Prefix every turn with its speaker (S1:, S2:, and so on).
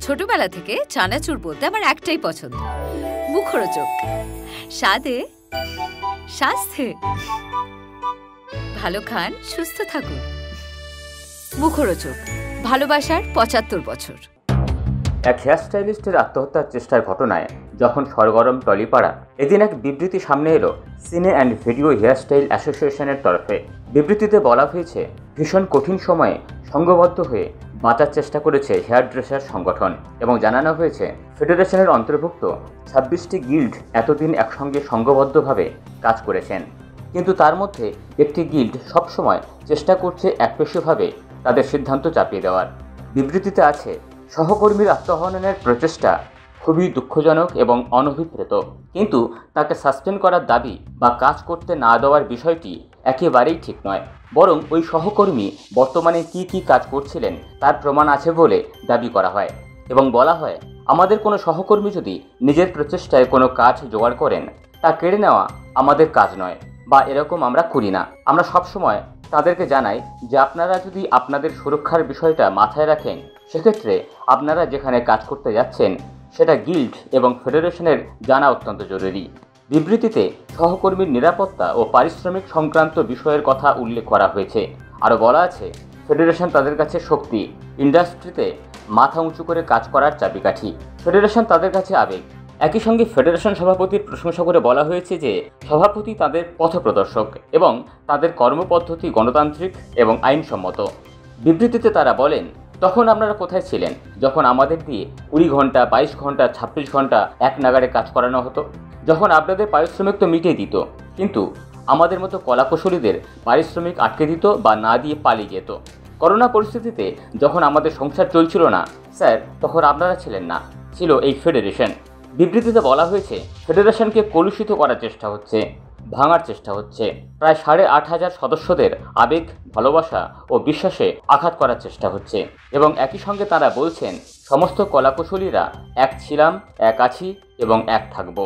S1: ছোটবেলা থেকে চানাচুর বলতে আমার একটাই পছন্দ, মুখরোচক, স্বাদে স্বাস্থ্যে। ভালো খান, সুস্থ থাকুন। মুখরোচক, ভালোবাসার ৭৫ বছর।
S2: এক হেয়ার স্টাইলিস্টের আত্মহত্যার চেষ্টার ঘটনায় যখন সরগরম টলিপাড়া, এদিন এক বিবৃতি সামনে এলো সিনে অ্যান্ড ভিডিও হেয়ার স্টাইল অ্যাসোসিয়েশনের তরফে। বিবৃতিতে বলা হয়েছে, ভীষণ কঠিন সময়ে সংঘবদ্ধ হয়ে বাঁচার চেষ্টা করেছে হেয়ার ড্রেসার সংগঠন এবং জানানো হয়েছে ফেডারেশনের অন্তর্ভুক্ত ২৬টি গিল্ড এতদিন একসঙ্গে সংঘবদ্ধভাবে কাজ করেছেন, কিন্তু তার মধ্যে একটি গিল্ড সবসময় চেষ্টা করছে একপেশীভাবে তাদের সিদ্ধান্ত চাপিয়ে দেওয়ার। বিবৃতিতে আছে, সহকর্মীর আত্মহননের প্রচেষ্টা খুবই দুঃখজনক এবং অনভিপ্রেত, কিন্তু তাকে সাসপেন্ড করার দাবি বা কাজ করতে না দেওয়ার বিষয়টি একেবারেই ঠিক নয়। বরং ওই সহকর্মী বর্তমানে কি কাজ করছিলেন তার প্রমাণ আছে বলে দাবি করা হয় এবং বলা হয়, আমাদের কোনো সহকর্মী যদি নিজের প্রচেষ্টায় কোনো কাজ জোগাড় করেন, তা কেড়ে নেওয়া আমাদের কাজ নয় বা এরকম আমরা করি না। আমরা সবসময় তাদেরকে জানাই যে আপনারা যদি আপনাদের সুরক্ষার বিষয়টা মাথায় রাখেন, সেক্ষেত্রে আপনারা যেখানে কাজ করতে যাচ্ছেন সেটা গিল্ড এবং ফেডারেশনের জানা অত্যন্ত জরুরি। বিবৃতিতে সহকর্মীর নিরাপত্তা ও পারিশ্রমিক সংক্রান্ত বিষয়ের কথা উল্লেখ করা হয়েছে। আরও বলা আছে, ফেডারেশন তাদের কাছে শক্তি, ইন্ডাস্ট্রিতে মাথা উঁচু করে কাজ করার চাবিকাঠি। ফেডারেশন তাদের কাছে আবেগ। একই সঙ্গে ফেডারেশন সভাপতির প্রশংসা করে বলা হয়েছে যে সভাপতি তাদের পথপ্রদর্শক এবং তাদের কর্মপদ্ধতি গণতান্ত্রিক এবং আইনসম্মত। বিবৃতিতে তারা বলেন, তখন আপনারা কোথায় ছিলেন যখন আমাদের দিয়ে ২০ ঘন্টা, ২২ ঘন্টা, ২৬ ঘন্টা এক নাগাড়ে কাজ করানো হতো? যখন আপনাদের পারিশ্রমিক তো মিটিয়ে দিত, কিন্তু আমাদের মতো কলাকুশলীদের পারিশ্রমিক আটকে দিত বা না দিয়ে পালিয়ে যেত। করোনা পরিস্থিতিতে যখন আমাদের সংসার চলছিল না স্যার, তখন আপনারা ছিলেন না, ছিল এই ফেডারেশন। বিবৃতিতে বলা হয়েছে, ফেডারেশনকে কলুষিত করার চেষ্টা হচ্ছে, ভাঙার চেষ্টা হচ্ছে, প্রায় ৮৫০০ সদস্যদের আবেগ, ভালোবাসা ও বিশ্বাসে আঘাত করার চেষ্টা হচ্ছে এবং একই সঙ্গে তারা বলছেন, সমস্ত কলাকুশলীরা এক ছিলাম, এক আছি এবং এক থাকব।